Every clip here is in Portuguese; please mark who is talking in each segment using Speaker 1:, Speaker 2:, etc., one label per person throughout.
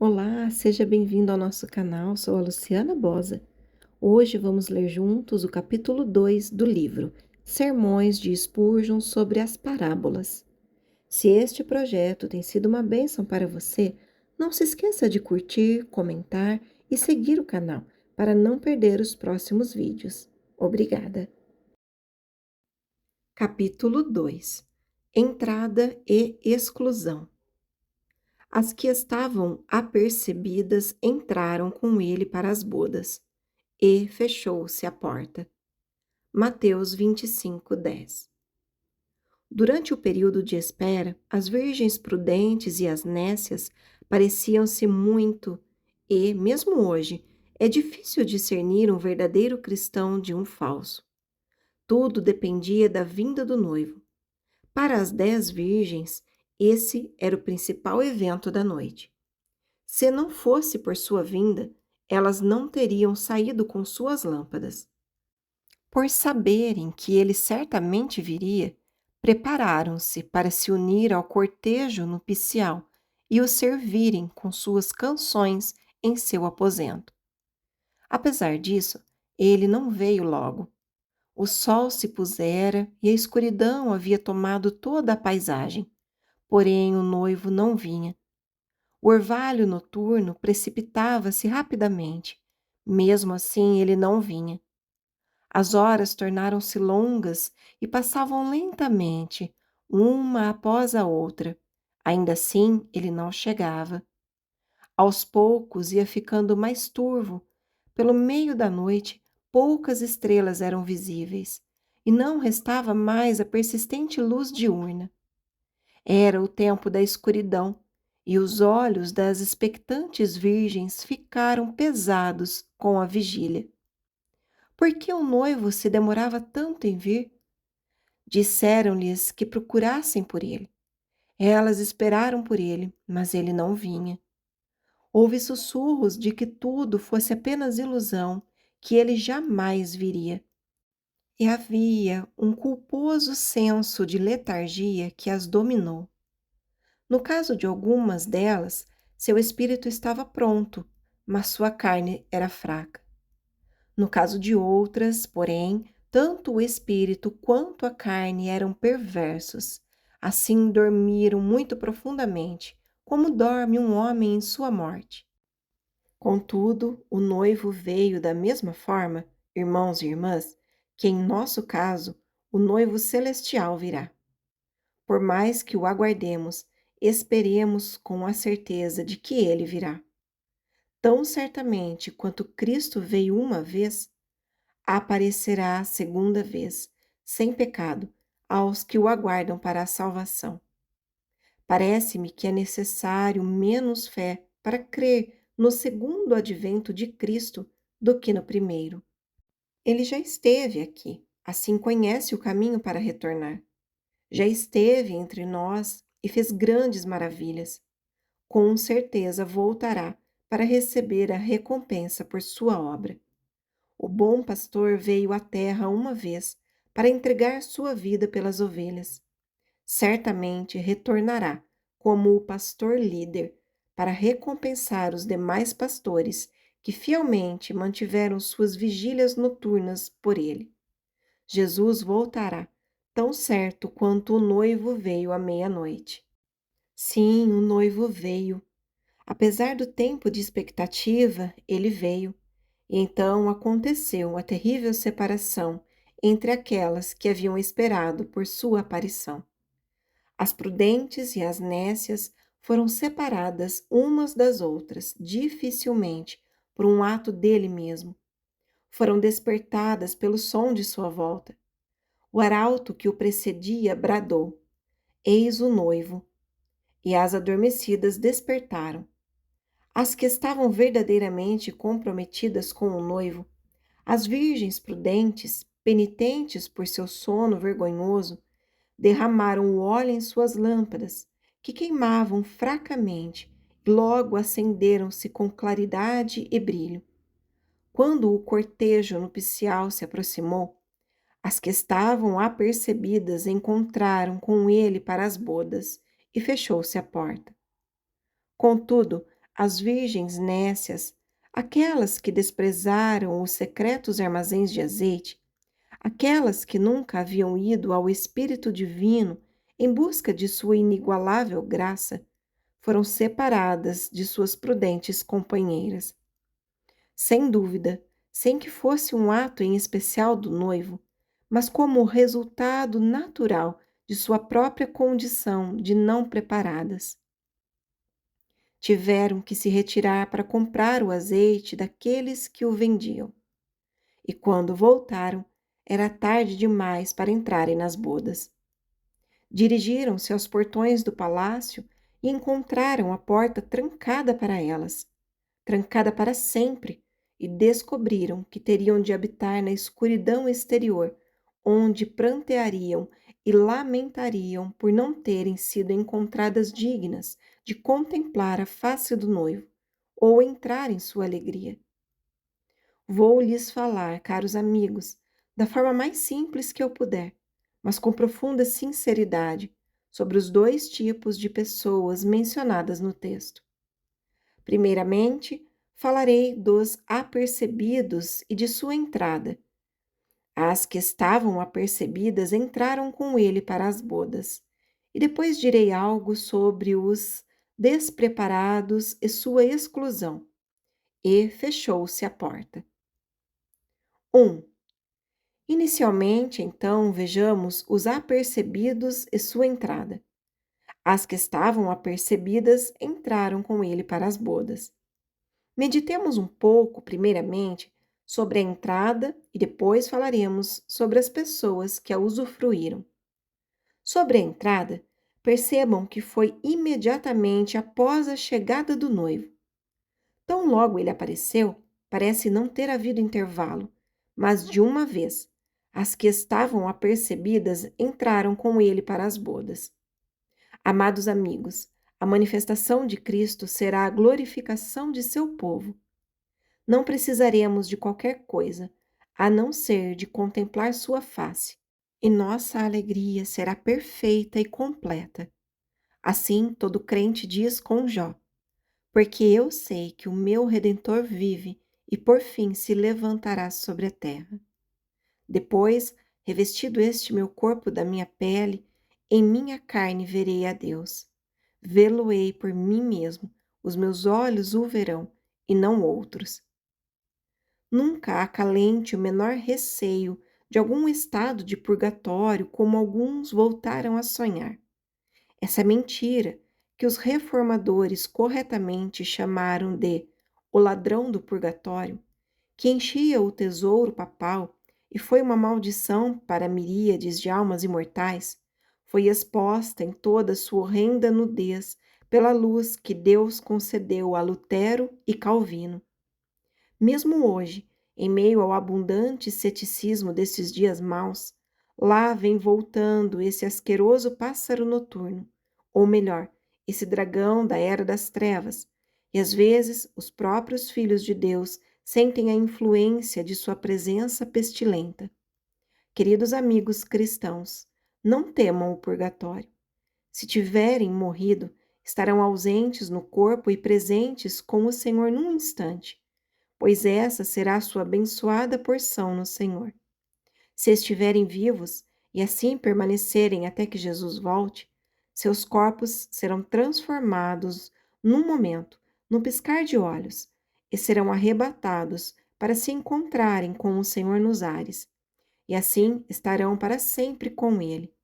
Speaker 1: Olá, seja bem-vindo ao nosso canal. Sou a Luciana Bosa. Hoje vamos ler juntos o capítulo 2 do livro Sermões de Spurgeon sobre as Parábolas. Se este projeto tem sido uma bênção para você, não se esqueça de curtir, comentar e seguir o canal para não perder os próximos vídeos. Obrigada. Capítulo 2: Entrada e exclusão. As que estavam apercebidas entraram com ele para as bodas, e fechou-se a porta. Mateus 25:10. Durante o período de espera, as virgens prudentes e as nécias pareciam-se muito, e, mesmo hoje, é difícil discernir um verdadeiro cristão de um falso. Tudo dependia da vinda do noivo. Para as 10 virgens, esse era o principal evento da noite. Se não fosse por sua vinda, elas não teriam saído com suas lâmpadas. Por saberem que ele certamente viria, prepararam-se para se unir ao cortejo nupcial e o servirem com suas canções em seu aposento. Apesar disso, ele não veio logo. O sol se pusera e a escuridão havia tomado toda a paisagem, porém o noivo não vinha. O orvalho noturno precipitava-se rapidamente. Mesmo assim, ele não vinha. As horas tornaram-se longas e passavam lentamente, uma após a outra. Ainda assim, ele não chegava. Aos poucos ia ficando mais turvo. Pelo meio da noite, poucas estrelas eram visíveis, e não restava mais a persistente luz diurna. Era o tempo da escuridão, e os olhos das expectantes virgens ficaram pesados com a vigília. Por que o noivo se demorava tanto em vir? Disseram-lhes que procurassem por ele. Elas esperaram por ele, mas ele não vinha. Houve sussurros de que tudo fosse apenas ilusão, que ele jamais viria. E havia um culposo senso de letargia que as dominou. No caso de algumas delas, seu espírito estava pronto, mas sua carne era fraca. No caso de outras, porém, tanto o espírito quanto a carne eram perversos. Assim dormiram muito profundamente, como dorme um homem em sua morte. Contudo, o noivo veio da mesma forma, irmãos e irmãs, que em nosso caso, o noivo celestial virá. Por mais que o aguardemos, esperemos com a certeza de que ele virá. Tão certamente quanto Cristo veio uma vez, aparecerá a segunda vez, sem pecado, aos que o aguardam para a salvação. Parece-me que é necessário menos fé para crer no segundo advento de Cristo do que no primeiro. Ele já esteve aqui, assim conhece o caminho para retornar. Já esteve entre nós e fez grandes maravilhas. Com certeza voltará para receber a recompensa por sua obra. O bom pastor veio à terra uma vez para entregar sua vida pelas ovelhas. Certamente retornará como o pastor líder para recompensar os demais pastores que fielmente mantiveram suas vigílias noturnas por ele. Jesus voltará, tão certo quanto o noivo veio à meia-noite. Sim, o noivo veio. Apesar do tempo de expectativa, ele veio. E então aconteceu a terrível separação entre aquelas que haviam esperado por sua aparição. As prudentes e as nécias foram separadas umas das outras, dificilmente, por um ato dele mesmo. Foram despertadas pelo som de sua volta. O arauto que o precedia bradou: Eis o noivo. E as adormecidas despertaram. As que estavam verdadeiramente comprometidas com o noivo, as virgens prudentes, penitentes por seu sono vergonhoso, derramaram o óleo em suas lâmpadas, que queimavam fracamente, e logo acenderam-se com claridade e brilho. Quando o cortejo nupcial se aproximou, as que estavam apercebidas encontraram com ele para as bodas, e fechou-se a porta. Contudo, as virgens nécias, aquelas que desprezaram os secretos armazéns de azeite, aquelas que nunca haviam ido ao Espírito Divino em busca de sua inigualável graça, foram separadas de suas prudentes companheiras. Sem dúvida, sem que fosse um ato em especial do noivo, mas como resultado natural de sua própria condição de não preparadas. Tiveram que se retirar para comprar o azeite daqueles que o vendiam. E quando voltaram, era tarde demais para entrarem nas bodas. Dirigiram-se aos portões do palácio e encontraram a porta trancada para elas, trancada para sempre, e descobriram que teriam de habitar na escuridão exterior, onde pranteariam e lamentariam por não terem sido encontradas dignas de contemplar a face do noivo ou entrar em sua alegria. Vou lhes falar, caros amigos, da forma mais simples que eu puder, mas com profunda sinceridade, sobre os dois tipos de pessoas mencionadas no texto. Primeiramente, falarei dos apercebidos e de sua entrada. As que estavam apercebidas entraram com ele para as bodas. E depois direi algo sobre os despreparados e sua exclusão. E fechou-se a porta. 1. Inicialmente, então, vejamos os apercebidos e sua entrada. As que estavam apercebidas entraram com ele para as bodas. Meditemos um pouco, primeiramente, sobre a entrada e depois falaremos sobre as pessoas que a usufruíram. Sobre a entrada, percebam que foi imediatamente após a chegada do noivo. Tão logo ele apareceu, parece não ter havido intervalo, mas de uma vez, as que estavam apercebidas entraram com ele para as bodas. Amados amigos, a manifestação de Cristo será a glorificação de seu povo. Não precisaremos de qualquer coisa, a não ser de contemplar sua face, e nossa alegria será perfeita e completa. Assim, todo crente diz com Jó: porque eu sei que o meu Redentor vive e por fim se levantará sobre a terra. Depois, revestido este meu corpo da minha pele, em minha carne verei a Deus. Vê-lo-ei por mim mesmo, os meus olhos o verão, e não outros. Nunca acalente o menor receio de algum estado de purgatório, como alguns voltaram a sonhar. Essa mentira, que os reformadores corretamente chamaram de o ladrão do purgatório, que enchia o tesouro papal e foi uma maldição para miríades de almas imortais, foi exposta em toda sua horrenda nudez pela luz que Deus concedeu a Lutero e Calvino. Mesmo hoje, em meio ao abundante ceticismo desses dias maus, lá vem voltando esse asqueroso pássaro noturno, ou melhor, esse dragão da era das trevas, e às vezes os próprios filhos de Deus sentem a influência de sua presença pestilenta. Queridos amigos cristãos, não temam o purgatório. Se tiverem morrido, estarão ausentes no corpo e presentes com o Senhor num instante, pois essa será a sua abençoada porção no Senhor. Se estiverem vivos e assim permanecerem até que Jesus volte, seus corpos serão transformados num momento, no piscar de olhos, e serão arrebatados para se encontrarem com o Senhor nos ares, e assim estarão para sempre com Ele.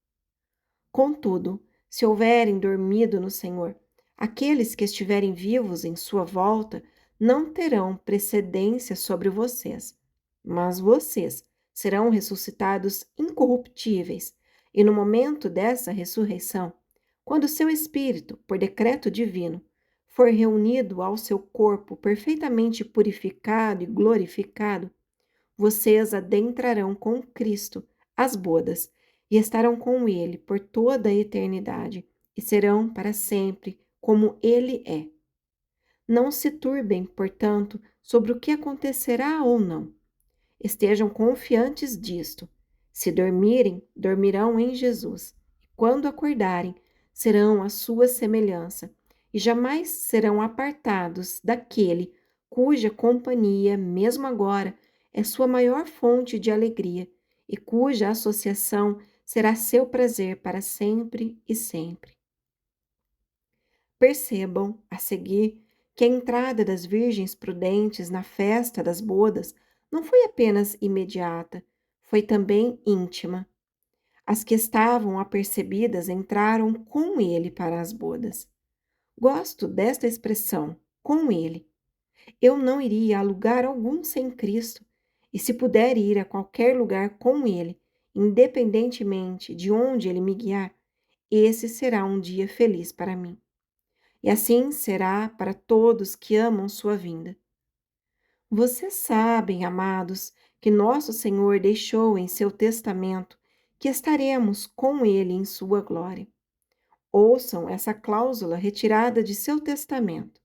Speaker 1: Contudo, se houverem dormido no Senhor, aqueles que estiverem vivos em sua volta não terão precedência sobre vocês, mas vocês serão ressuscitados incorruptíveis, e no momento dessa ressurreição, quando seu espírito, por decreto divino, for reunido ao seu corpo perfeitamente purificado e glorificado, vocês adentrarão com Cristo as bodas e estarão com Ele por toda a eternidade e serão para sempre como Ele é. Não se turbem, portanto, sobre o que acontecerá ou não. Estejam confiantes disto. Se dormirem, dormirão em Jesus. E quando acordarem, serão a sua semelhança. e jamais serão apartados daquele cuja companhia, mesmo agora, é sua maior fonte de alegria e cuja associação será seu prazer para sempre e sempre. Percebam, a seguir, que a entrada das virgens prudentes na festa das bodas não foi apenas imediata, foi também íntima. As que estavam apercebidas entraram com ele para as bodas. Gosto desta expressão, com ele. Eu não iria a lugar algum sem Cristo, e se puder ir a qualquer lugar com ele, independentemente de onde ele me guiar, esse será um dia feliz para mim. E assim será para todos que amam sua vinda. Vocês sabem, amados, que nosso Senhor deixou em seu testamento que estaremos com ele em sua glória. Ouçam essa cláusula retirada de seu testamento.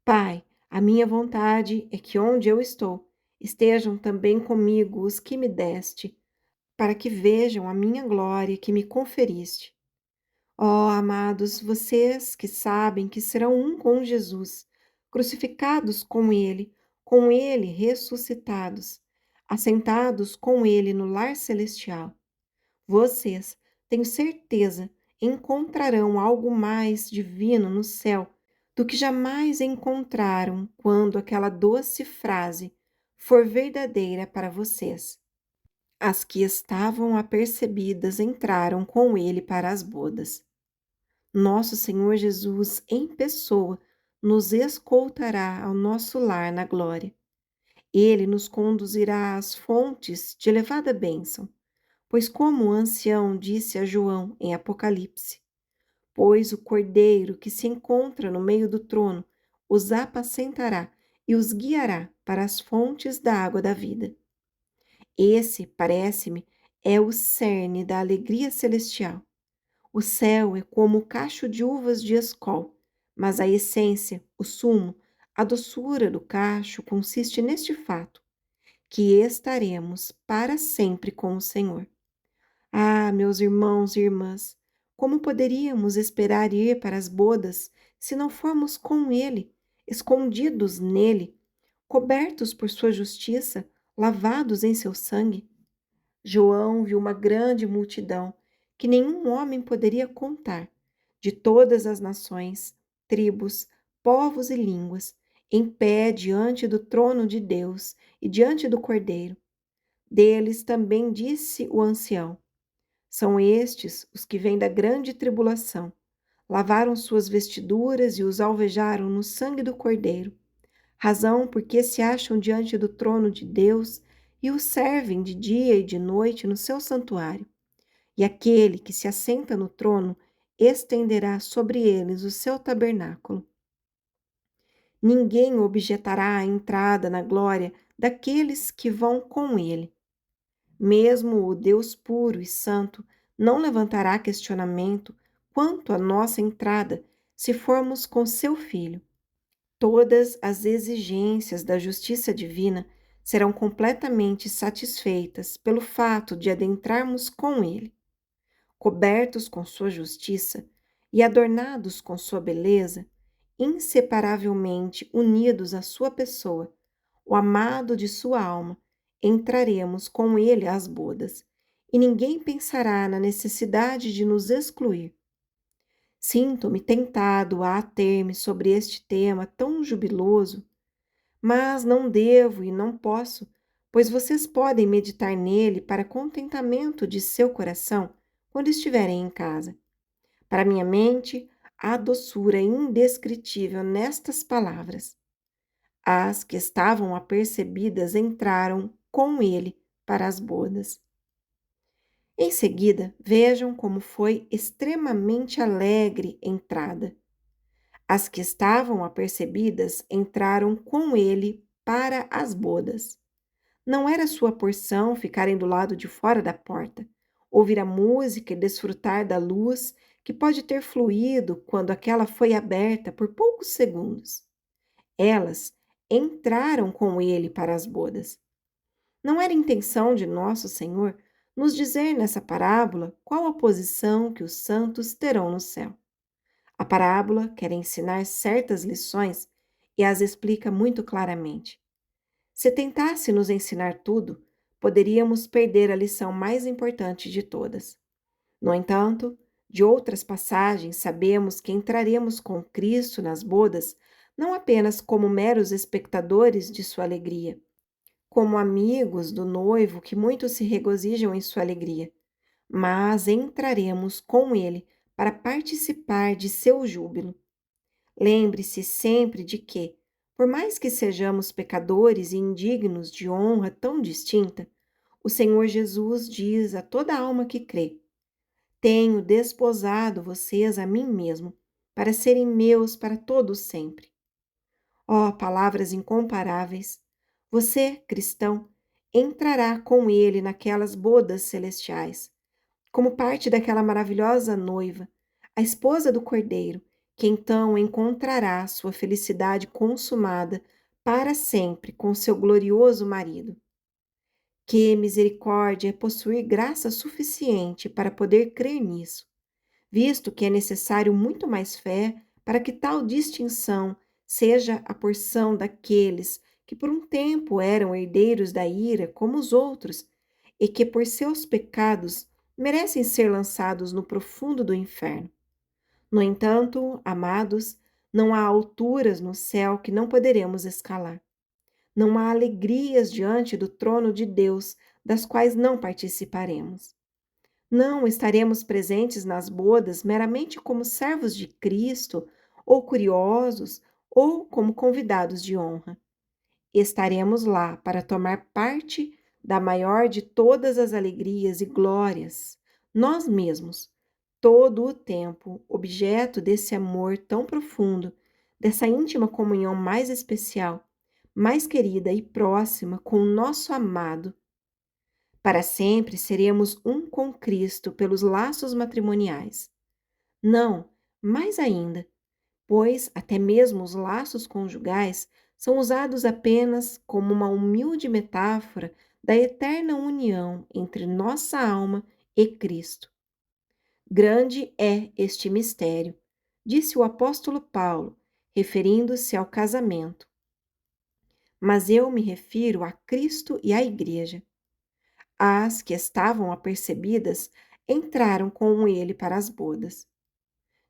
Speaker 1: Pai, a minha vontade é que onde eu estou, estejam também comigo os que me deste, para que vejam a minha glória que me conferiste. Ó, amados, vocês que sabem que serão um com Jesus, crucificados com ele ressuscitados, assentados com ele no lar celestial, vocês, tenho certeza, encontrarão algo mais divino no céu do que jamais encontraram quando aquela doce frase for verdadeira para vocês. As que estavam apercebidas entraram com ele para as bodas. Nosso Senhor Jesus, em pessoa, nos escoltará ao nosso lar na glória. Ele nos conduzirá às fontes de elevada bênção, pois como o ancião disse a João em Apocalipse, pois o cordeiro que se encontra no meio do trono os apacentará e os guiará para as fontes da água da vida. Esse, parece-me, é o cerne da alegria celestial. O céu é como o cacho de uvas de escol, mas a essência, o sumo, a doçura do cacho consiste neste fato, que estaremos para sempre com o Senhor. Ah, meus irmãos e irmãs, como poderíamos esperar ir para as bodas se não formos com Ele, escondidos nele, cobertos por sua justiça, lavados em seu sangue? João viu uma grande multidão que nenhum homem poderia contar, de todas as nações, tribos, povos e línguas, em pé diante do trono de Deus e diante do Cordeiro. Deles também disse o ancião: são estes os que vêm da grande tribulação, lavaram suas vestiduras e os alvejaram no sangue do Cordeiro, razão porque se acham diante do trono de Deus e o servem de dia e de noite no seu santuário. E aquele que se assenta no trono estenderá sobre eles o seu tabernáculo. Ninguém objetará a entrada na glória daqueles que vão com ele. Mesmo o Deus puro e santo não levantará questionamento quanto à nossa entrada se formos com seu Filho. Todas as exigências da justiça divina serão completamente satisfeitas pelo fato de adentrarmos com ele. Cobertos com sua justiça e adornados com sua beleza, inseparavelmente unidos à sua pessoa, o amado de sua alma, entraremos com ele às bodas, e ninguém pensará na necessidade de nos excluir. Sinto-me tentado a ater-me sobre este tema tão jubiloso, mas não devo e não posso, pois vocês podem meditar nele para contentamento de seu coração quando estiverem em casa. Para minha mente, há doçura indescritível nestas palavras. As que estavam apercebidas entraram com ele para as bodas. Em seguida, vejam como foi extremamente alegre entrada. As que estavam apercebidas entraram com ele para as bodas. Não era sua porção ficarem do lado de fora da porta, ouvir a música e desfrutar da luz que pode ter fluído quando aquela foi aberta por poucos segundos. Elas entraram com ele para as bodas. Não era intenção de nosso Senhor nos dizer nessa parábola qual a posição que os santos terão no céu. A parábola quer ensinar certas lições e as explica muito claramente. Se tentasse nos ensinar tudo, poderíamos perder a lição mais importante de todas. No entanto, de outras passagens, sabemos que entraremos com Cristo nas bodas não apenas como meros espectadores de sua alegria, como amigos do noivo que muitos se regozijam em sua alegria, mas entraremos com ele para participar de seu júbilo. Lembre-se sempre de que, por mais que sejamos pecadores e indignos de honra tão distinta, o Senhor Jesus diz a toda alma que crê: Tenho desposado vocês a mim mesmo, para serem meus para todo sempre. Ó, palavras incomparáveis! Você, cristão, entrará com ele naquelas bodas celestiais, como parte daquela maravilhosa noiva, a esposa do Cordeiro, que então encontrará sua felicidade consumada para sempre com seu glorioso marido. Que misericórdia é possuir graça suficiente para poder crer nisso, visto que é necessário muito mais fé para que tal distinção seja a porção daqueles que por um tempo eram herdeiros da ira como os outros e que por seus pecados merecem ser lançados no profundo do inferno. No entanto, amados, não há alturas no céu que não poderemos escalar. Não há alegrias diante do trono de Deus das quais não participaremos. Não estaremos presentes nas bodas meramente como servos de Cristo, ou curiosos, ou como convidados de honra. Estaremos lá para tomar parte da maior de todas as alegrias e glórias, nós mesmos, todo o tempo, objeto desse amor tão profundo, dessa íntima comunhão mais especial, mais querida e próxima com o nosso amado. Para sempre seremos um com Cristo pelos laços matrimoniais. Não, mais ainda, pois até mesmo os laços conjugais são usados apenas como uma humilde metáfora da eterna união entre nossa alma e Cristo. Grande é este mistério, disse o apóstolo Paulo, referindo-se ao casamento. Mas eu me refiro a Cristo e à Igreja. As que estavam apercebidas entraram com ele para as bodas,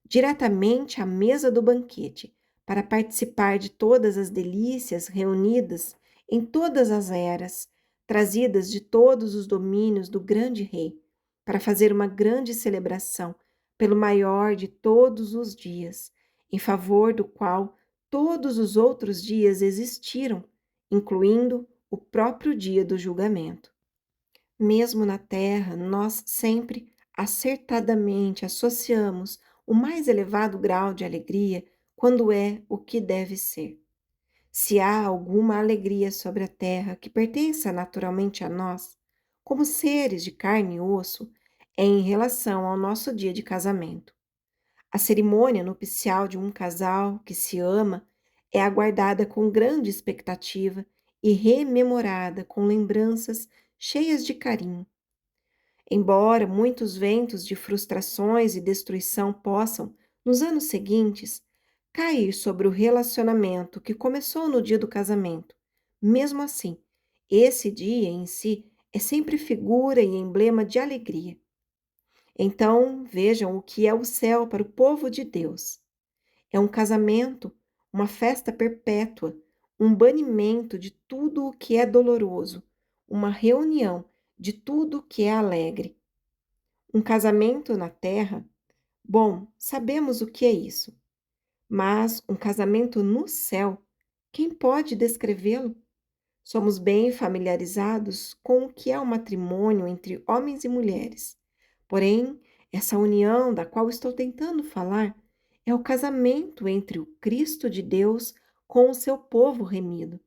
Speaker 1: diretamente à mesa do banquete, para participar de todas as delícias reunidas em todas as eras, trazidas de todos os domínios do grande rei, para fazer uma grande celebração pelo maior de todos os dias, em favor do qual todos os outros dias existiram, incluindo o próprio dia do julgamento. Mesmo na terra, nós sempre acertadamente associamos o mais elevado grau de alegria quando é o que deve ser. Se há alguma alegria sobre a terra que pertença naturalmente a nós, como seres de carne e osso, é em relação ao nosso dia de casamento. A cerimônia nupcial de um casal que se ama é aguardada com grande expectativa e rememorada com lembranças cheias de carinho. Embora muitos ventos de frustrações e destruição possam, nos anos seguintes, cair sobre o relacionamento que começou no dia do casamento, mesmo assim, esse dia em si é sempre figura e emblema de alegria. Então, vejam o que é o céu para o povo de Deus. É um casamento, uma festa perpétua, um banimento de tudo o que é doloroso, uma reunião de tudo o que é alegre. Um casamento na terra? Bom, sabemos o que é isso. Mas um casamento no céu? Quem pode descrevê-lo? Somos bem familiarizados com o que é o matrimônio entre homens e mulheres. Porém, essa união da qual estou tentando falar é o casamento entre o Cristo de Deus com o seu povo remido.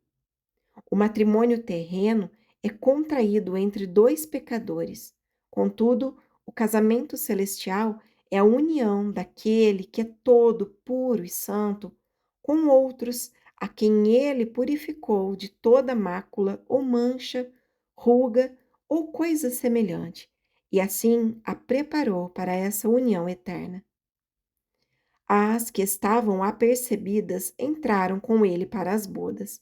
Speaker 1: O matrimônio terreno é contraído entre dois pecadores. Contudo, o casamento celestial é a união daquele que é todo puro e santo com outros a quem ele purificou de toda mácula ou mancha, ruga ou coisa semelhante, e assim a preparou para essa união eterna. As que estavam apercebidas entraram com ele para as bodas.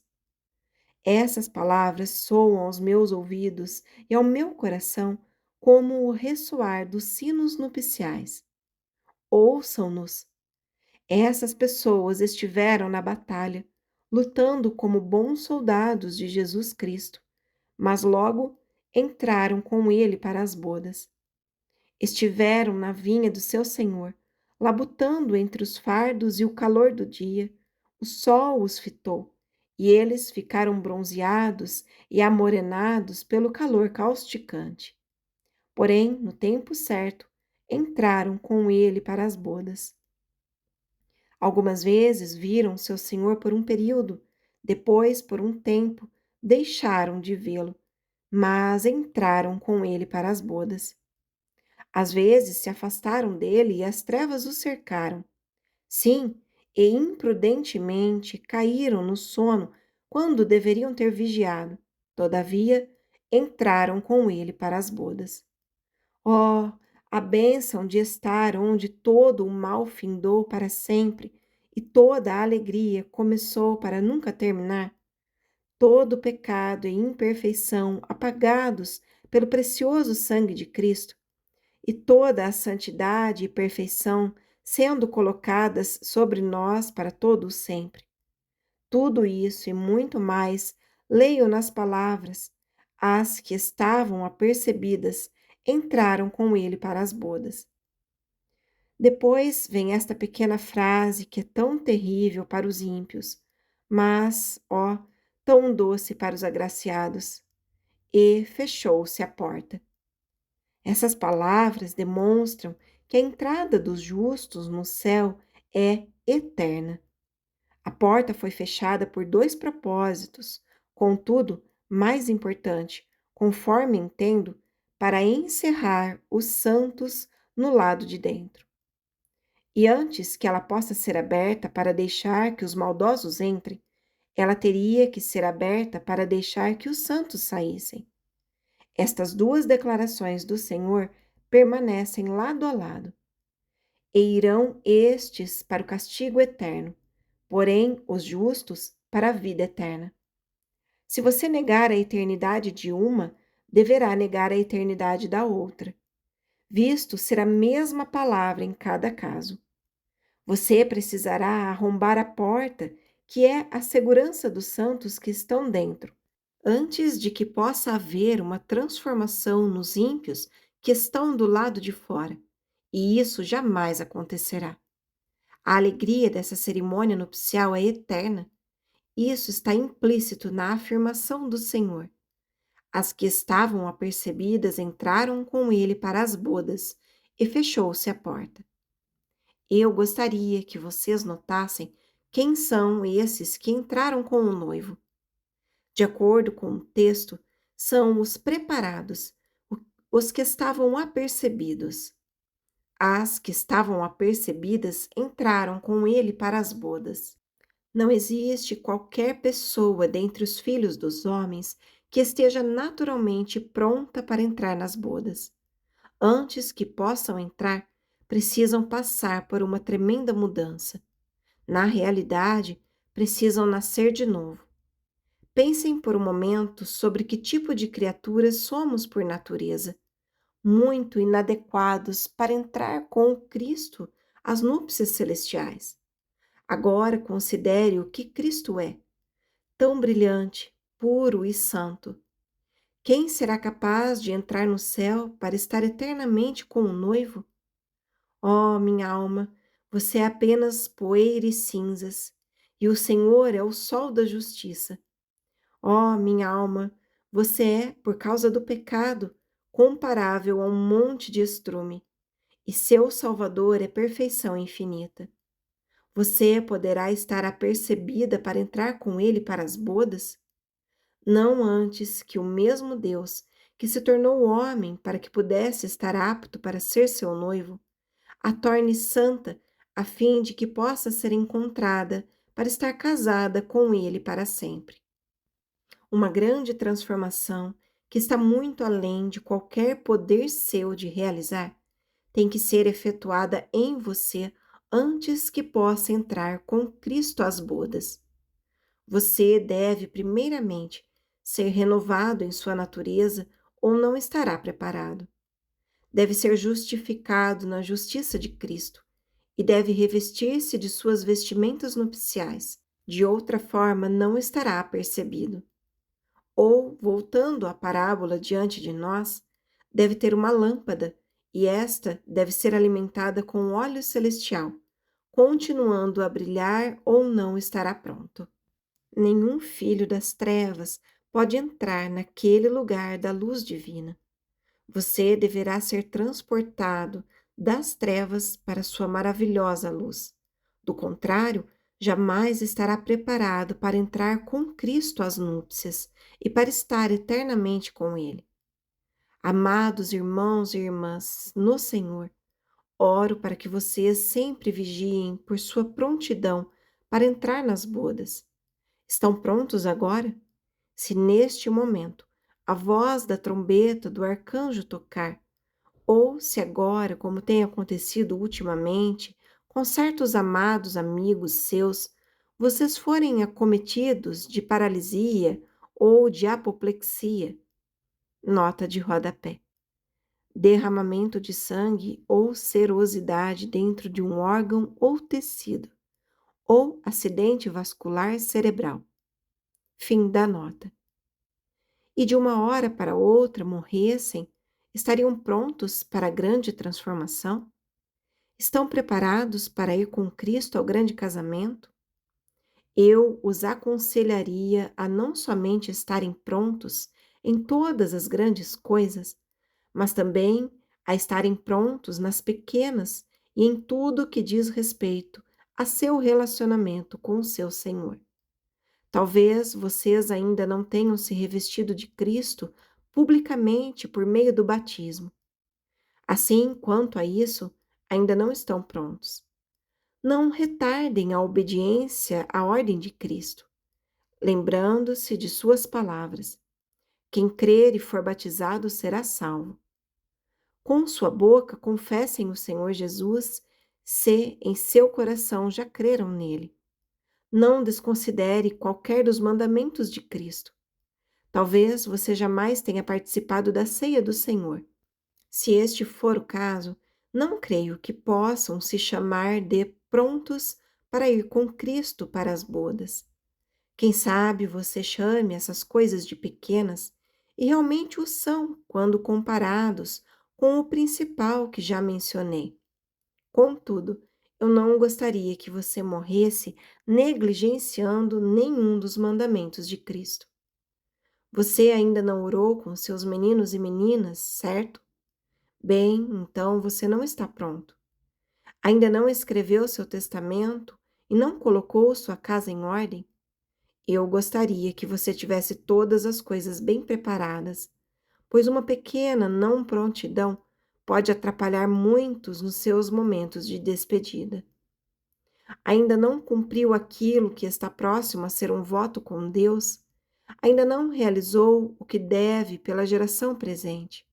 Speaker 1: Essas palavras soam aos meus ouvidos e ao meu coração como o ressoar dos sinos nupciais. Ouçam-nos. Essas pessoas estiveram na batalha, lutando como bons soldados de Jesus Cristo, mas logo entraram com ele para as bodas. Estiveram na vinha do seu senhor, labutando entre os fardos e o calor do dia. O sol os fitou, e eles ficaram bronzeados e amorenados pelo calor causticante. Porém, no tempo certo, entraram com ele para as bodas. Algumas vezes viram seu senhor por um período, depois, por um tempo, deixaram de vê-lo, mas entraram com ele para as bodas. Às vezes se afastaram dele e as trevas o cercaram. Sim, e imprudentemente caíram no sono quando deveriam ter vigiado. Todavia, entraram com ele para as bodas. Oh, a bênção de estar onde todo o mal findou para sempre e toda a alegria começou para nunca terminar. Todo o pecado e imperfeição apagados pelo precioso sangue de Cristo e toda a santidade e perfeição sendo colocadas sobre nós para todo o sempre. Tudo isso e muito mais leio nas palavras. As que estavam apercebidas entraram com ele para as bodas. Depois vem esta pequena frase que é tão terrível para os ímpios, mas, ó, tão doce para os agraciados. E fechou-se a porta. Essas palavras demonstram que a entrada dos justos no céu é eterna. A porta foi fechada por dois propósitos, contudo, mais importante, conforme entendo, para encerrar os santos no lado de dentro. E antes que ela possa ser aberta para deixar que os maldosos entrem, ela teria que ser aberta para deixar que os santos saíssem. Estas duas declarações do Senhor permanecem lado a lado. E irão estes para o castigo eterno, porém os justos para a vida eterna. Se você negar a eternidade de uma, deverá negar a eternidade da outra, visto ser a mesma palavra em cada caso. Você precisará arrombar a porta, que é a segurança dos santos que estão dentro, antes de que possa haver uma transformação nos ímpios que estão do lado de fora, e isso jamais acontecerá. A alegria dessa cerimônia nupcial é eterna. Isso está implícito na afirmação do Senhor. As que estavam apercebidas entraram com ele para as bodas, e fechou-se a porta. Eu gostaria que vocês notassem quem são esses que entraram com o noivo. De acordo com o texto, são os preparados, os que estavam apercebidos. As que estavam apercebidas entraram com ele para as bodas. Não existe qualquer pessoa dentre os filhos dos homens que esteja naturalmente pronta para entrar nas bodas. Antes que possam entrar, precisam passar por uma tremenda mudança. Na realidade, precisam nascer de novo. Pensem por um momento sobre que tipo de criaturas somos por natureza. Muito inadequados para entrar com o Cristo às núpcias celestiais. Agora considere o que Cristo é, tão brilhante, puro e santo. Quem será capaz de entrar no céu para estar eternamente com o noivo? Oh, minha alma, você é apenas poeira e cinzas, e o Senhor é o sol da justiça. Oh, minha alma, você é, por causa do pecado, comparável a um monte de estrume, e seu Salvador é perfeição infinita. Você poderá estar apercebida para entrar com ele para as bodas? Não antes que o mesmo Deus, que se tornou homem para que pudesse estar apto para ser seu noivo, a torne santa, a fim de que possa ser encontrada para estar casada com ele para sempre. Uma grande transformação que está muito além de qualquer poder seu de realizar, tem que ser efetuada em você antes que possa entrar com Cristo às bodas. Você deve, primeiramente, ser renovado em sua natureza ou não estará preparado. Deve ser justificado na justiça de Cristo e deve revestir-se de suas vestimentas nupciais. De outra forma, não estará apercebido. Ou, voltando à parábola diante de nós, deve ter uma lâmpada e esta deve ser alimentada com óleo celestial, continuando a brilhar ou não estará pronto. Nenhum filho das trevas pode entrar naquele lugar da luz divina. Você deverá ser transportado das trevas para sua maravilhosa luz. Do contrário, jamais estará preparado para entrar com Cristo às núpcias e para estar eternamente com Ele. Amados irmãos e irmãs no Senhor, oro para que vocês sempre vigiem por sua prontidão para entrar nas bodas. Estão prontos agora? Se neste momento a voz da trombeta do arcanjo tocar, ou se agora, como tem acontecido ultimamente, com certos amados amigos seus, vocês forem acometidos de paralisia ou de apoplexia. Nota de rodapé. Derramamento de sangue ou serosidade dentro de um órgão ou tecido, ou acidente vascular cerebral. Fim da nota. E de uma hora para outra morressem, estariam prontos para a grande transformação? Estão preparados para ir com Cristo ao grande casamento? Eu os aconselharia a não somente estarem prontos em todas as grandes coisas, mas também a estarem prontos nas pequenas e em tudo que diz respeito a seu relacionamento com o seu Senhor. Talvez vocês ainda não tenham se revestido de Cristo publicamente por meio do batismo. Assim, quanto a isso, ainda não estão prontos. Não retardem a obediência à ordem de Cristo, lembrando-se de suas palavras: quem crer e for batizado será salvo. Com sua boca confessem o Senhor Jesus, se em seu coração já creram nele. Não desconsidere qualquer dos mandamentos de Cristo. Talvez você jamais tenha participado da ceia do Senhor. Se este for o caso, não creio que possam se chamar de prontos para ir com Cristo para as bodas. Quem sabe você chame essas coisas de pequenas, e realmente o são quando comparados com o principal que já mencionei. Contudo, eu não gostaria que você morresse negligenciando nenhum dos mandamentos de Cristo. Você ainda não orou com seus meninos e meninas, certo? Bem, então você não está pronto. Ainda não escreveu seu testamento e não colocou sua casa em ordem? Eu gostaria que você tivesse todas as coisas bem preparadas, pois uma pequena não prontidão pode atrapalhar muitos nos seus momentos de despedida. Ainda não cumpriu aquilo que está próximo a ser um voto com Deus? Ainda não realizou o que deve pela geração presente?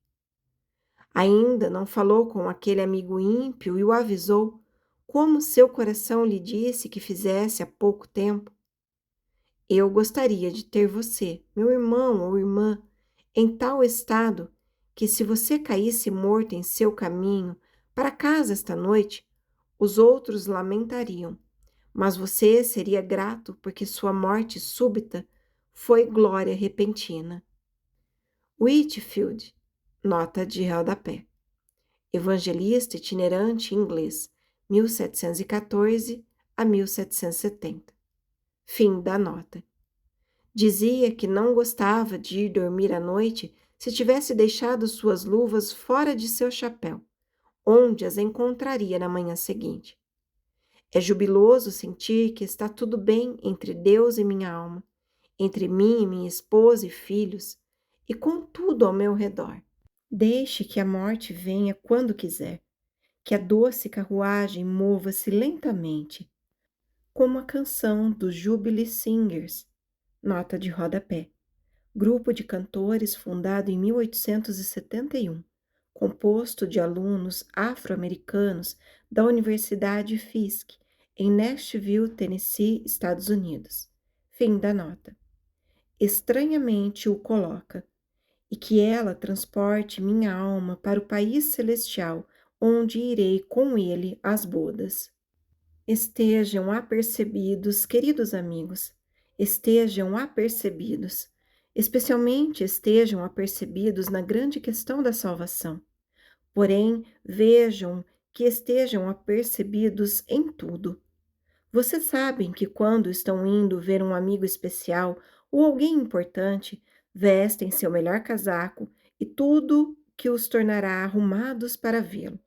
Speaker 1: Ainda não falou com aquele amigo ímpio e o avisou, como seu coração lhe disse que fizesse há pouco tempo? Eu gostaria de ter você, meu irmão ou irmã, em tal estado que, se você caísse morto em seu caminho para casa esta noite, os outros lamentariam, mas você seria grato porque sua morte súbita foi glória repentina. Whitefield, nota de rodapé. Evangelista itinerante inglês, 1714 a 1770. Fim da nota. Dizia que não gostava de ir dormir à noite se tivesse deixado suas luvas fora de seu chapéu, onde as encontraria na manhã seguinte. É jubiloso sentir que está tudo bem entre Deus e minha alma, entre mim e minha esposa e filhos, e com tudo ao meu redor. Deixe que a morte venha quando quiser, que a doce carruagem mova-se lentamente, como a canção dos Jubilee Singers, nota de rodapé, grupo de cantores fundado em 1871, composto de alunos afro-americanos da Universidade Fisk, em Nashville, Tennessee, Estados Unidos. Fim da nota. Estranhamente o coloca, e que ela transporte minha alma para o país celestial, onde irei com ele às bodas. Estejam apercebidos, queridos amigos, estejam apercebidos, especialmente estejam apercebidos na grande questão da salvação. Porém, vejam que estejam apercebidos em tudo. Vocês sabem que quando estão indo ver um amigo especial ou alguém importante, vestem seu melhor casaco e tudo que os tornará arrumados para vê-lo.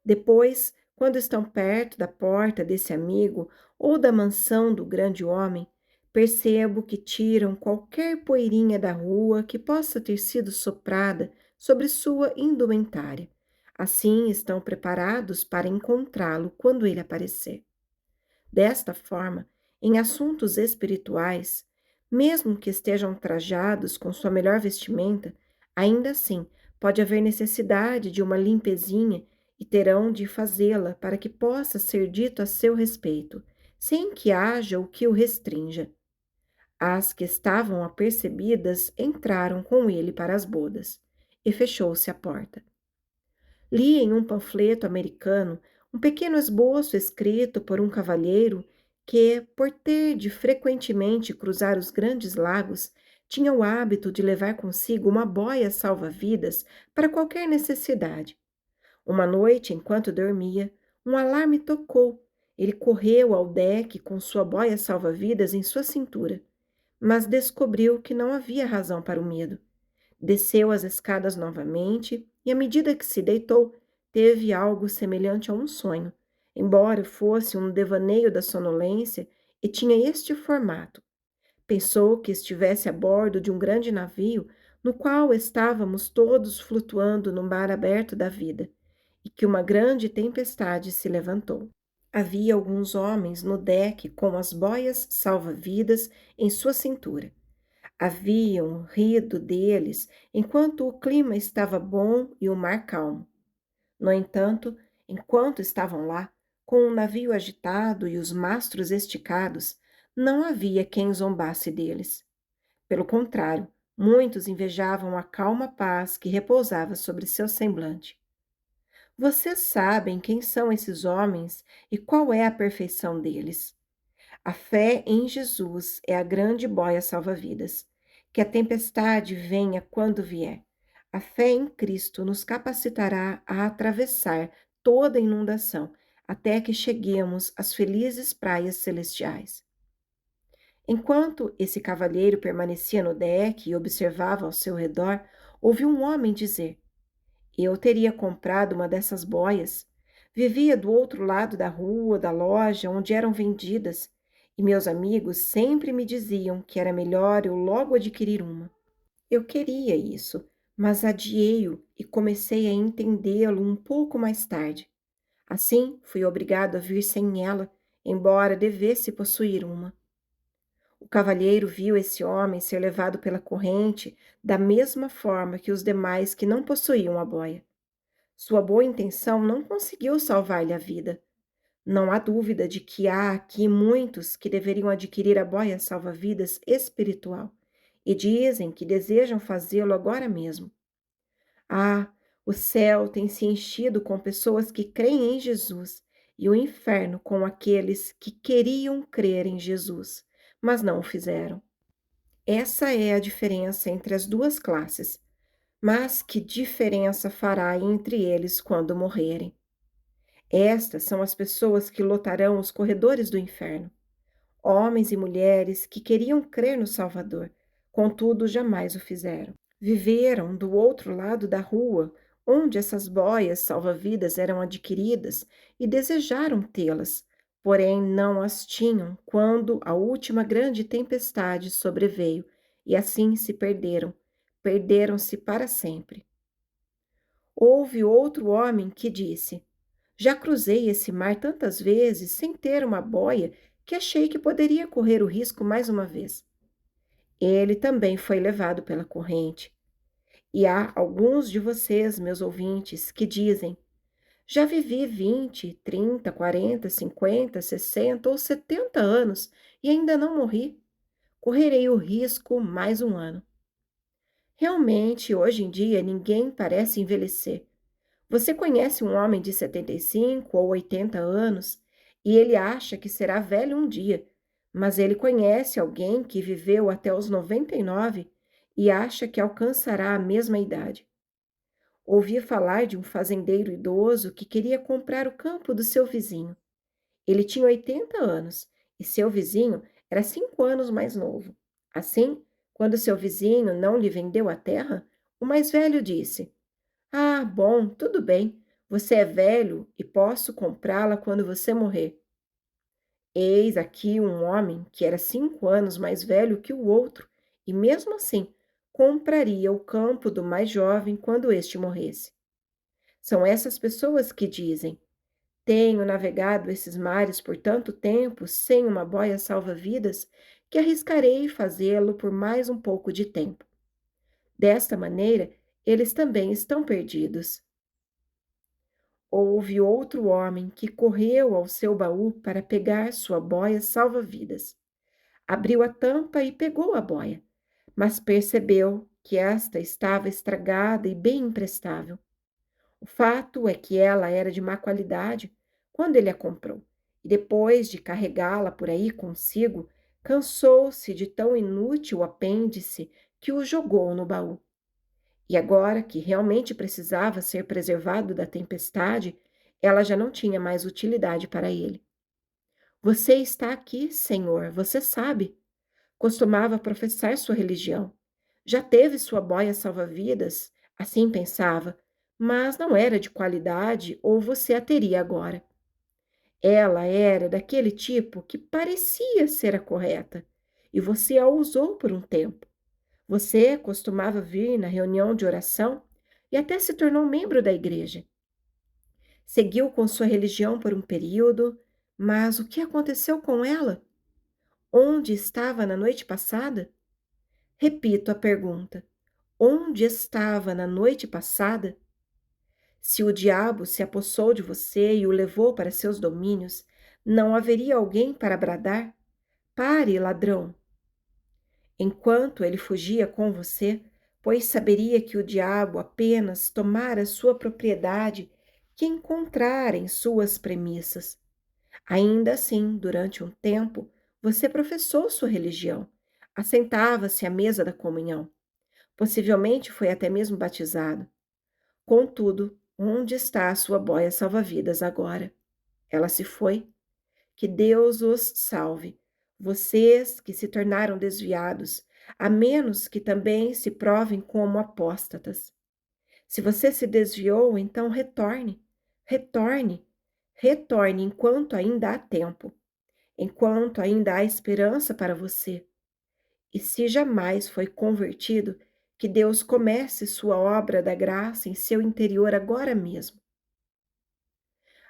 Speaker 1: Depois, quando estão perto da porta desse amigo ou da mansão do grande homem, percebo que tiram qualquer poeirinha da rua que possa ter sido soprada sobre sua indumentária. Assim estão preparados para encontrá-lo quando ele aparecer. Desta forma, em assuntos espirituais, mesmo que estejam trajados com sua melhor vestimenta, ainda assim pode haver necessidade de uma limpezinha e terão de fazê-la para que possa ser dito a seu respeito, sem que haja o que o restrinja. As que estavam apercebidas entraram com ele para as bodas, e fechou-se a porta. Li em um panfleto americano um pequeno esboço escrito por um cavalheiro que, por ter de frequentemente cruzar os grandes lagos, tinha o hábito de levar consigo uma boia salva-vidas para qualquer necessidade. Uma noite, enquanto dormia, um alarme tocou. Ele correu ao deck com sua boia salva-vidas em sua cintura, mas descobriu que não havia razão para o medo. Desceu as escadas novamente e, à medida que se deitou, teve algo semelhante a um sonho, embora fosse um devaneio da sonolência e tinha este formato. Pensou que estivesse a bordo de um grande navio no qual estávamos todos flutuando no mar aberto da vida e que uma grande tempestade se levantou. Havia alguns homens no deck com as boias salva-vidas em sua cintura. Haviam rido deles enquanto o clima estava bom e o mar calmo. No entanto, enquanto estavam lá, com o navio agitado e os mastros esticados, não havia quem zombasse deles. Pelo contrário, muitos invejavam a calma paz que repousava sobre seu semblante. Vocês sabem quem são esses homens e qual é a perfeição deles. A fé em Jesus é a grande boia salva-vidas. Que a tempestade venha quando vier. A fé em Cristo nos capacitará a atravessar toda inundação, até que cheguemos às felizes praias celestiais. Enquanto esse cavalheiro permanecia no deck e observava ao seu redor, ouviu um homem dizer: eu teria comprado uma dessas boias. Vivia do outro lado da rua, da loja onde eram vendidas, e meus amigos sempre me diziam que era melhor eu logo adquirir uma. Eu queria isso, mas adiei-o e comecei a entendê-lo um pouco mais tarde. Assim, fui obrigado a vir sem ela, embora devesse possuir uma. O cavalheiro viu esse homem ser levado pela corrente da mesma forma que os demais que não possuíam a boia. Sua boa intenção não conseguiu salvar-lhe a vida. Não há dúvida de que há aqui muitos que deveriam adquirir a boia salva-vidas espiritual e dizem que desejam fazê-lo agora mesmo. Ah, o céu tem se enchido com pessoas que creem em Jesus e o inferno com aqueles que queriam crer em Jesus, mas não o fizeram. Essa é a diferença entre as duas classes. Mas que diferença fará entre eles quando morrerem? Estas são as pessoas que lotarão os corredores do inferno. Homens e mulheres que queriam crer no Salvador, contudo jamais o fizeram. Viveram do outro lado da rua, onde essas boias salva-vidas eram adquiridas, e desejaram tê-las, porém não as tinham quando a última grande tempestade sobreveio, e assim se perderam. Perderam-se para sempre. Houve outro homem que disse: já cruzei esse mar tantas vezes sem ter uma boia que achei que poderia correr o risco mais uma vez. Ele também foi levado pela corrente. E há alguns de vocês, meus ouvintes, que dizem: já vivi 20, 30, 40, 50, 60 ou 70 anos e ainda não morri. Correrei o risco mais um ano. Realmente, hoje em dia, ninguém parece envelhecer. Você conhece um homem de 75 ou 80 anos e ele acha que será velho um dia, mas ele conhece alguém que viveu até os 99 e acha que alcançará a mesma idade. Ouvi falar de um fazendeiro idoso que queria comprar o campo do seu vizinho. Ele tinha 80 anos e seu vizinho era 5 anos mais novo. Assim, quando seu vizinho não lhe vendeu a terra, o mais velho disse: ah, bom, tudo bem. Você é velho e posso comprá-la quando você morrer. Eis aqui um homem que era 5 anos mais velho que o outro e, mesmo assim, compraria o campo do mais jovem quando este morresse. São essas pessoas que dizem: tenho navegado esses mares por tanto tempo sem uma boia salva-vidas que arriscarei fazê-lo por mais um pouco de tempo. Desta maneira, eles também estão perdidos. Houve outro homem que correu ao seu baú para pegar sua boia salva-vidas. Abriu a tampa e pegou a boia, mas percebeu que esta estava estragada e bem imprestável. O fato é que ela era de má qualidade quando ele a comprou, e depois de carregá-la por aí consigo, cansou-se de tão inútil apêndice que o jogou no baú. E agora que realmente precisava ser preservado da tempestade, ela já não tinha mais utilidade para ele. Você está aqui, Senhor, você sabe. Costumava professar sua religião. Já teve sua boia salva-vidas, assim pensava, mas não era de qualidade ou você a teria agora. Ela era daquele tipo que parecia ser a correta, e você a usou por um tempo. Você costumava vir na reunião de oração e até se tornou membro da igreja. Seguiu com sua religião por um período, mas o que aconteceu com ela? Onde estava na noite passada? Repito a pergunta: onde estava na noite passada? Se o diabo se apossou de você e o levou para seus domínios, não haveria alguém para bradar: pare, ladrão! Enquanto ele fugia com você, pois saberia que o diabo apenas tomara sua propriedade que encontrara em suas premissas. Ainda assim, durante um tempo, você professou sua religião, assentava-se à mesa da comunhão, possivelmente foi até mesmo batizado. Contudo, onde está a sua boia salva-vidas agora? Ela se foi. Que Deus os salve, vocês que se tornaram desviados, a menos que também se provem como apóstatas. Se você se desviou, então retorne, retorne, retorne enquanto ainda há tempo, enquanto ainda há esperança para você. E se jamais foi convertido, que Deus comece sua obra da graça em seu interior agora mesmo.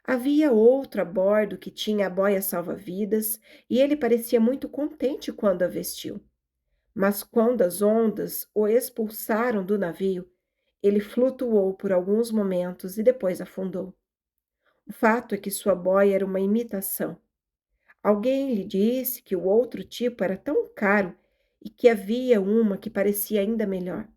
Speaker 1: Havia outro a bordo que tinha a boia salva-vidas e ele parecia muito contente quando a vestiu. Mas quando as ondas o expulsaram do navio, ele flutuou por alguns momentos e depois afundou. O fato é que sua boia era uma imitação. Alguém lhe disse que o outro tipo era tão caro e que havia uma que parecia ainda melhor.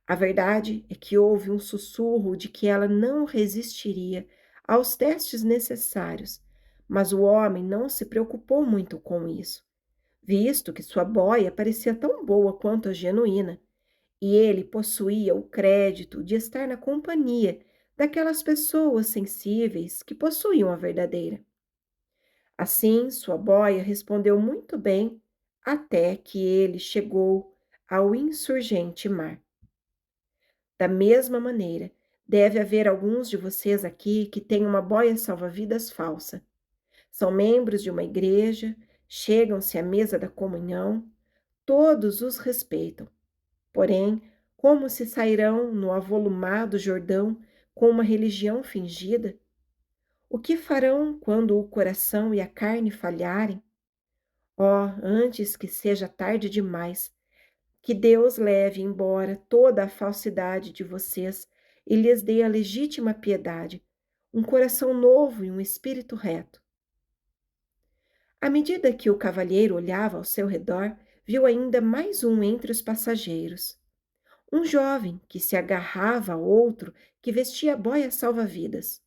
Speaker 1: A verdade é que houve um sussurro de que ela não resistiria aos testes necessários, mas o homem não se preocupou muito com isso, visto que sua boia parecia tão boa quanto a genuína, e ele possuía o crédito de estar na companhia daquelas pessoas sensíveis que possuíam a verdadeira. Assim, sua boia respondeu muito bem até que ele chegou ao insurgente mar. Da mesma maneira, deve haver alguns de vocês aqui que têm uma boia salva-vidas falsa. São membros de uma igreja, chegam-se à mesa da comunhão, todos os respeitam. Porém, como se sairão no avolumado Jordão com uma religião fingida? O que farão quando o coração e a carne falharem? Oh, antes que seja tarde demais, Que Deus leve embora toda a falsidade de vocês e lhes dê a legítima piedade, um coração novo e um espírito reto. À medida que o cavalheiro olhava ao seu redor, viu ainda mais um entre os passageiros. Um jovem que se agarrava a outro que vestia boias salva-vidas.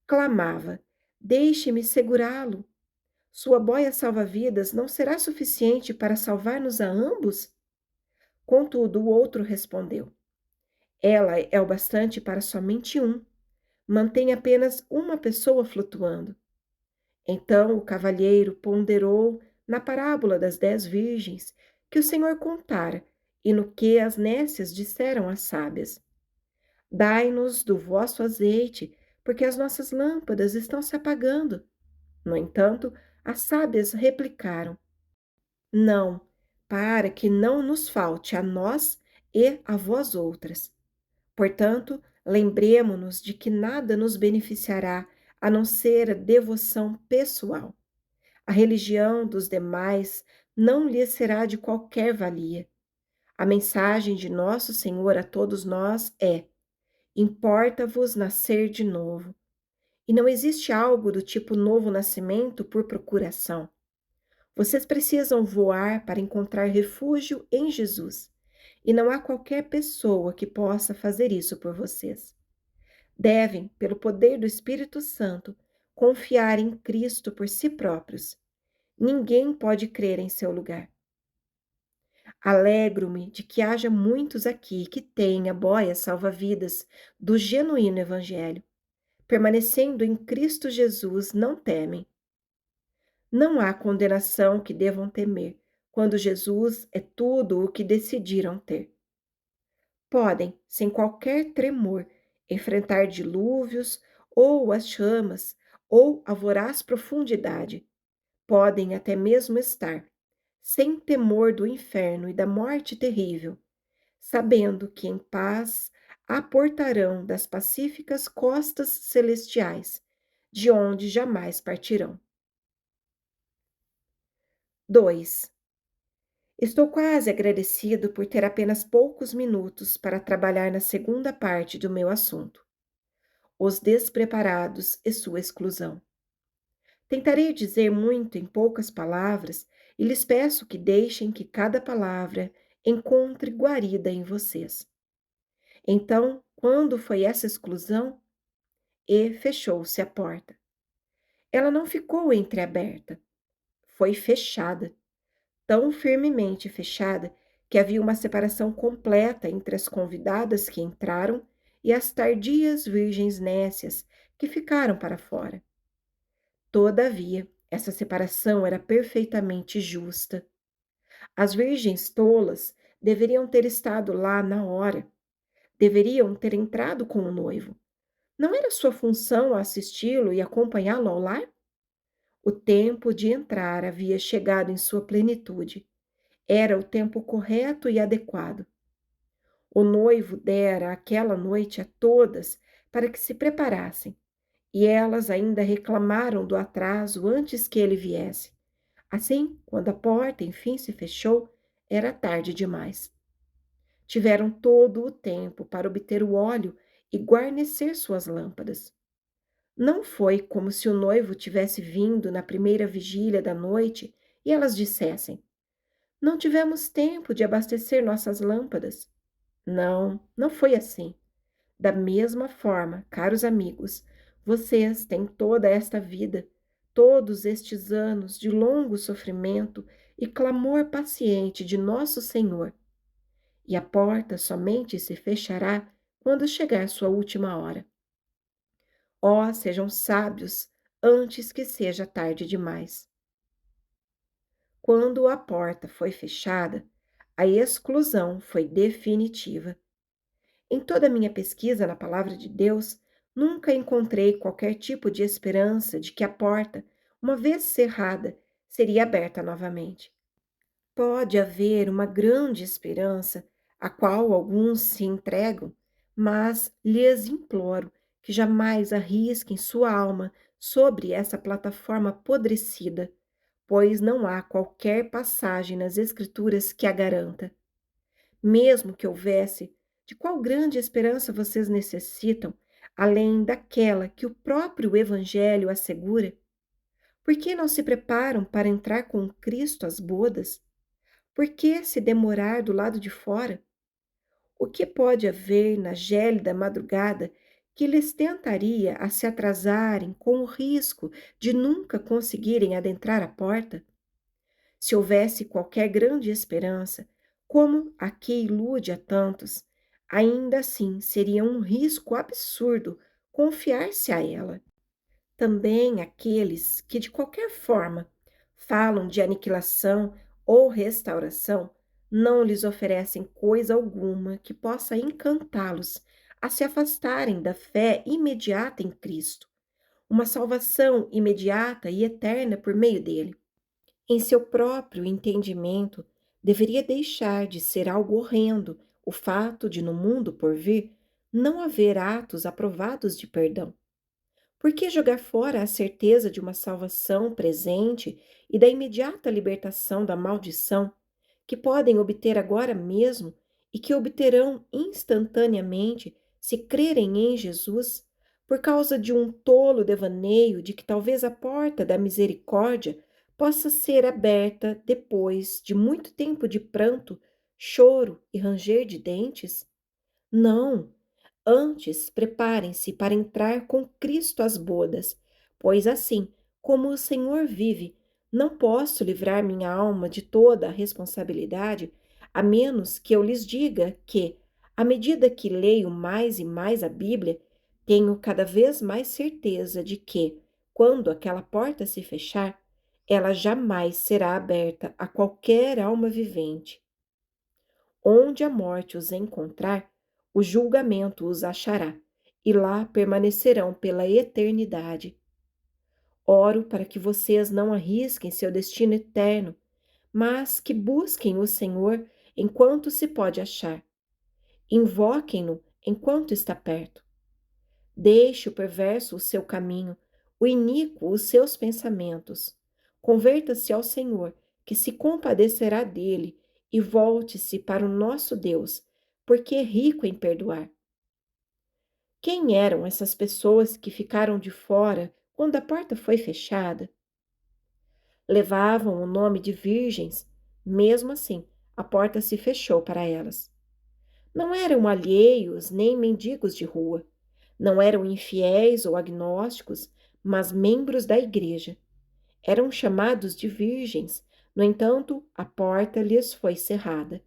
Speaker 1: Clamava: Deixe-me segurá-lo. Sua boia salva-vidas não será suficiente para salvar-nos a ambos? Contudo, o outro respondeu: Ela é o bastante para somente um. Mantém apenas uma pessoa flutuando. Então o cavalheiro ponderou na parábola das 10 virgens que o Senhor contara e no que as nécias disseram às sábias: Dai-nos do vosso azeite, porque as nossas lâmpadas estão se apagando. No entanto, as sábias replicaram: Não, para que não nos falte a nós e a vós outras. Portanto, lembremo-nos de que nada nos beneficiará a não ser a devoção pessoal. A religião dos demais não lhes será de qualquer valia. A mensagem de nosso Senhor a todos nós é: importa-vos nascer de novo. E não existe algo do tipo novo nascimento por procuração. Vocês precisam voar para encontrar refúgio em Jesus. E não há qualquer pessoa que possa fazer isso por vocês. Devem, pelo poder do Espírito Santo, confiar em Cristo por si próprios. Ninguém pode crer em seu lugar. Alegro-me de que haja muitos aqui que têm a boia salva-vidas do genuíno Evangelho. Permanecendo em Cristo Jesus, não temem. Não há condenação que devam temer, quando Jesus é tudo o que decidiram ter. Podem, sem qualquer tremor, enfrentar dilúvios, ou as chamas, ou a voraz profundidade. Podem até mesmo estar, sem temor do inferno e da morte terrível, sabendo que em paz aportarão das pacíficas costas celestiais, de onde jamais partirão. 2. Estou quase agradecido por ter apenas poucos minutos para trabalhar na segunda parte do meu assunto, os despreparados e sua exclusão. Tentarei dizer muito em poucas palavras e lhes peço que deixem que cada palavra encontre guarida em vocês. Então, quando foi essa exclusão? E fechou-se a porta. Ela não ficou entreaberta, foi fechada, tão firmemente fechada que havia uma separação completa entre as convidadas que entraram e as tardias virgens nécias que ficaram para fora. Todavia, essa separação era perfeitamente justa. As virgens tolas deveriam ter estado lá na hora, deveriam ter entrado com o noivo. Não era sua função assisti-lo e acompanhá-lo ao lar? O tempo de entrar havia chegado em sua plenitude. Era o tempo correto e adequado. O noivo dera aquela noite a todas para que se preparassem, e elas ainda reclamaram do atraso antes que ele viesse. Assim, quando a porta enfim se fechou, era tarde demais. Tiveram todo o tempo para obter o óleo e guarnecer suas lâmpadas. Não foi como se o noivo tivesse vindo na primeira vigília da noite e elas dissessem: Não tivemos tempo de abastecer nossas lâmpadas. Não, não foi assim. Da mesma forma, caros amigos, vocês têm toda esta vida, todos estes anos de longo sofrimento e clamor paciente de nosso Senhor. E a porta somente se fechará quando chegar sua última hora. Ó, sejam sábios antes que seja tarde demais. Quando a porta foi fechada, a exclusão foi definitiva. Em toda a minha pesquisa na Palavra de Deus, nunca encontrei qualquer tipo de esperança de que a porta, uma vez cerrada, seria aberta novamente. Pode haver uma grande esperança, a qual alguns se entregam, mas lhes imploro que jamais arrisquem sua alma sobre essa plataforma apodrecida, pois não há qualquer passagem nas Escrituras que a garanta. Mesmo que houvesse, de qual grande esperança vocês necessitam, além daquela que o próprio Evangelho assegura? Por que não se preparam para entrar com Cristo às bodas? Por que se demorar do lado de fora? O que pode haver na gélida madrugada que lhes tentaria a se atrasarem com o risco de nunca conseguirem adentrar a porta? Se houvesse qualquer grande esperança, como a que ilude a tantos, ainda assim seria um risco absurdo confiar-se a ela. Também aqueles que, de qualquer forma, falam de aniquilação ou restauração, não lhes oferecem coisa alguma que possa encantá-los a se afastarem da fé imediata em Cristo, uma salvação imediata e eterna por meio dele. Em seu próprio entendimento, deveria deixar de ser algo horrendo o fato de, no mundo por vir, não haver atos aprovados de perdão. Por que jogar fora a certeza de uma salvação presente e da imediata libertação da maldição, que podem obter agora mesmo e que obterão instantaneamente se crerem em Jesus, por causa de um tolo devaneio de que talvez a porta da misericórdia possa ser aberta depois de muito tempo de pranto, choro e ranger de dentes? Não! Antes, preparem-se para entrar com Cristo às bodas, pois assim, como o Senhor vive, não posso livrar minha alma de toda a responsabilidade, a menos que eu lhes diga que, à medida que leio mais e mais a Bíblia, tenho cada vez mais certeza de que, quando aquela porta se fechar, ela jamais será aberta a qualquer alma vivente. Onde a morte os encontrar, o julgamento os achará, e lá permanecerão pela eternidade. Oro para que vocês não arrisquem seu destino eterno, mas que busquem o Senhor enquanto se pode achar. Invoquem-no enquanto está perto. Deixe o perverso o seu caminho, o iníquo os seus pensamentos. Converta-se ao Senhor, que se compadecerá dele, e volte-se para o nosso Deus, porque é rico em perdoar. Quem eram essas pessoas que ficaram de fora quando a porta foi fechada? Levavam o nome de virgens, mesmo assim, a porta se fechou para elas. Não eram alheios nem mendigos de rua. Não eram infiéis ou agnósticos, mas membros da igreja. Eram chamados de virgens, no entanto, a porta lhes foi cerrada.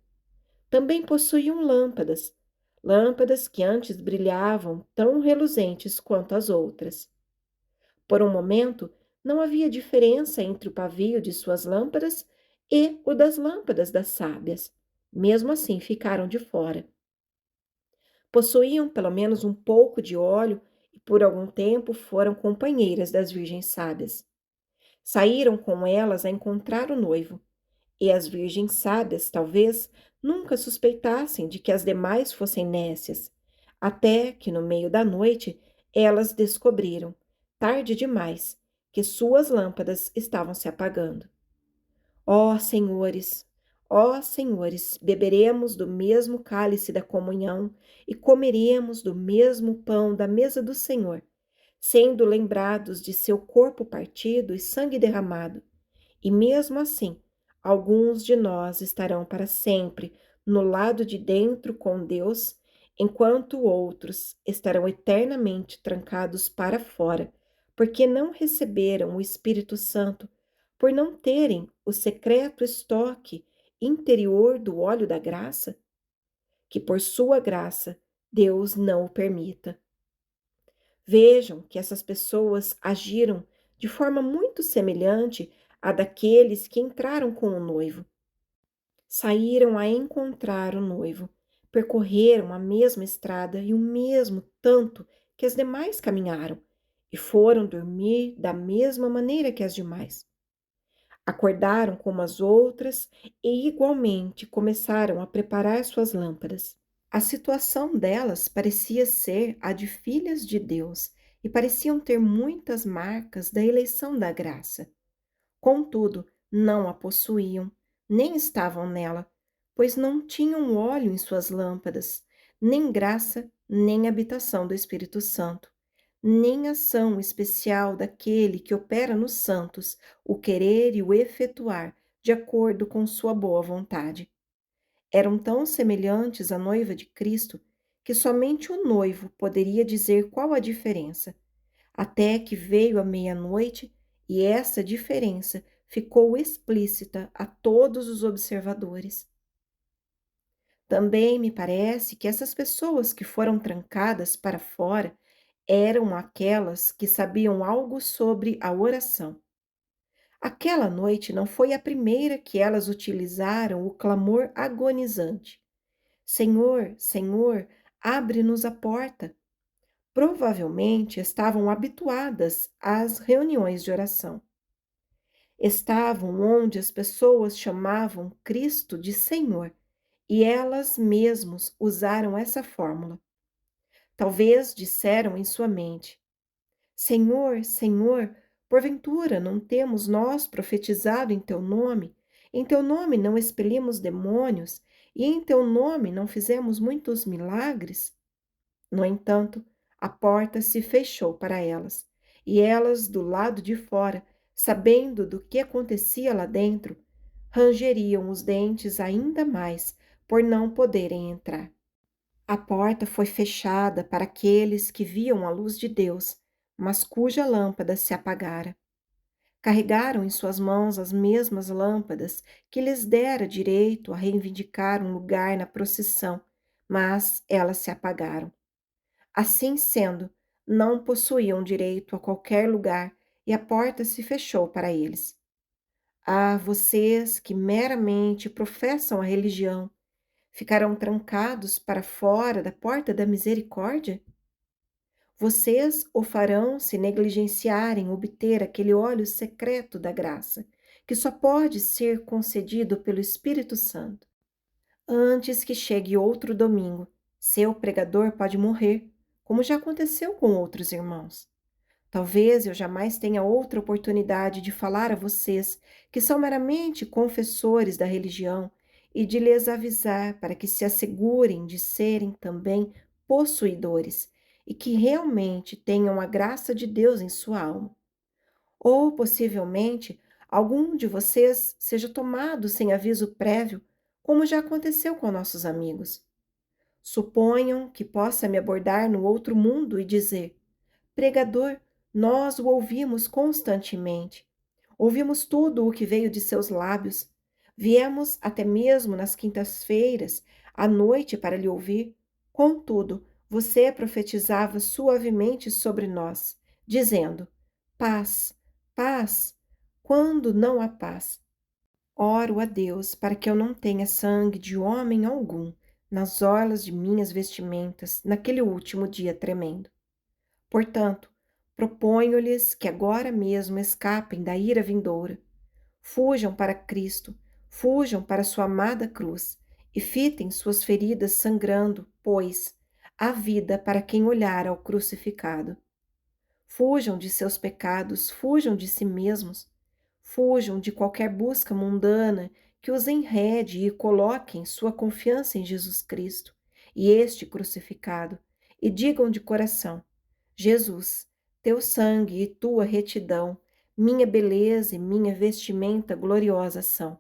Speaker 1: Também possuíam lâmpadas, lâmpadas que antes brilhavam tão reluzentes quanto as outras. Por um momento, não havia diferença entre o pavio de suas lâmpadas e o das lâmpadas das sábias. Mesmo assim, ficaram de fora. Possuíam pelo menos um pouco de óleo e por algum tempo foram companheiras das virgens sábias. Saíram com elas a encontrar o noivo, e as virgens sábias, talvez, nunca suspeitassem de que as demais fossem nécias, até que no meio da noite elas descobriram, tarde demais, que suas lâmpadas estavam se apagando. Ó senhores, beberemos do mesmo cálice da comunhão e comeremos do mesmo pão da mesa do Senhor, sendo lembrados de seu corpo partido e sangue derramado. E mesmo assim, alguns de nós estarão para sempre no lado de dentro com Deus, enquanto outros estarão eternamente trancados para fora, porque não receberam o Espírito Santo, por não terem o secreto estoque interior do óleo da graça, que por sua graça Deus não o permita. Vejam que essas pessoas agiram de forma muito semelhante à daqueles que entraram com o noivo. Saíram a encontrar o noivo, percorreram a mesma estrada e o mesmo tanto que as demais caminharam, e foram dormir da mesma maneira que as demais. Acordaram como as outras e igualmente começaram a preparar suas lâmpadas. A situação delas parecia ser a de filhas de Deus e pareciam ter muitas marcas da eleição da graça. Contudo, não a possuíam, nem estavam nela, pois não tinham óleo em suas lâmpadas, nem graça, nem habitação do Espírito Santo, nem ação especial daquele que opera nos santos, o querer e o efetuar, de acordo com sua boa vontade. Eram tão semelhantes à noiva de Cristo que somente o noivo poderia dizer qual a diferença, até que veio a meia-noite e essa diferença ficou explícita a todos os observadores. Também me parece que essas pessoas que foram trancadas para fora eram aquelas que sabiam algo sobre a oração. Aquela noite não foi a primeira que elas utilizaram o clamor agonizante: Senhor, Senhor, abre-nos a porta. Provavelmente estavam habituadas às reuniões de oração. Estavam onde as pessoas chamavam Cristo de Senhor, e elas mesmas usaram essa fórmula. Talvez disseram em sua mente: Senhor, Senhor, porventura não temos nós profetizado em teu nome? Em teu nome não expelimos demônios, e em teu nome não fizemos muitos milagres? No entanto, a porta se fechou para elas, e elas, do lado de fora, sabendo do que acontecia lá dentro, rangeriam os dentes ainda mais por não poderem entrar. A porta foi fechada para aqueles que viam a luz de Deus, mas cuja lâmpada se apagara. Carregaram em suas mãos as mesmas lâmpadas que lhes dera direito a reivindicar um lugar na procissão, mas elas se apagaram. Assim sendo, não possuíam direito a qualquer lugar e a porta se fechou para eles. Ah, vocês que meramente professam a religião, ficarão trancados para fora da porta da misericórdia? Vocês o farão se negligenciarem obter aquele óleo secreto da graça, que só pode ser concedido pelo Espírito Santo. Antes que chegue outro domingo, seu pregador pode morrer, como já aconteceu com outros irmãos. Talvez eu jamais tenha outra oportunidade de falar a vocês, que são meramente confessores da religião, e de lhes avisar para que se assegurem de serem também possuidores e que realmente tenham a graça de Deus em sua alma. Ou, possivelmente, algum de vocês seja tomado sem aviso prévio, como já aconteceu com nossos amigos. Suponham que possa me abordar no outro mundo e dizer: Pregador, nós o ouvimos constantemente. Ouvimos tudo o que veio de seus lábios. Viemos até mesmo nas quintas-feiras, à noite, para lhe ouvir. Contudo, você profetizava suavemente sobre nós, dizendo: Paz, paz, quando não há paz. Oro a Deus para que eu não tenha sangue de homem algum nas orlas de minhas vestimentas naquele último dia tremendo. Portanto, proponho-lhes que agora mesmo escapem da ira vindoura. Fujam para Cristo, fujam para sua amada cruz e fitem suas feridas sangrando, pois há vida para quem olhar ao crucificado. Fujam de seus pecados, fujam de si mesmos, fujam de qualquer busca mundana que os enrede e coloquem sua confiança em Jesus Cristo e este crucificado, e digam de coração: Jesus, teu sangue e tua retidão, minha beleza e minha vestimenta gloriosa são.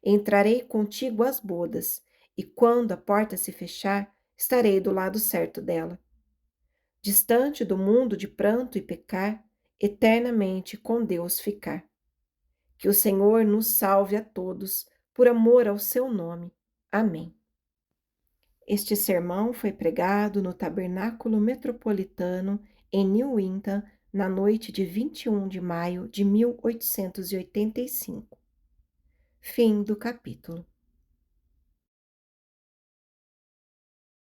Speaker 1: Entrarei contigo às bodas, e quando a porta se fechar, estarei do lado certo dela. Distante do mundo de pranto e pecar, eternamente com Deus ficar. Que o Senhor nos salve a todos, por amor ao seu nome. Amém. Este sermão foi pregado no Tabernáculo Metropolitano, em Newington, na noite de 21 de maio de 1885. Fim do capítulo.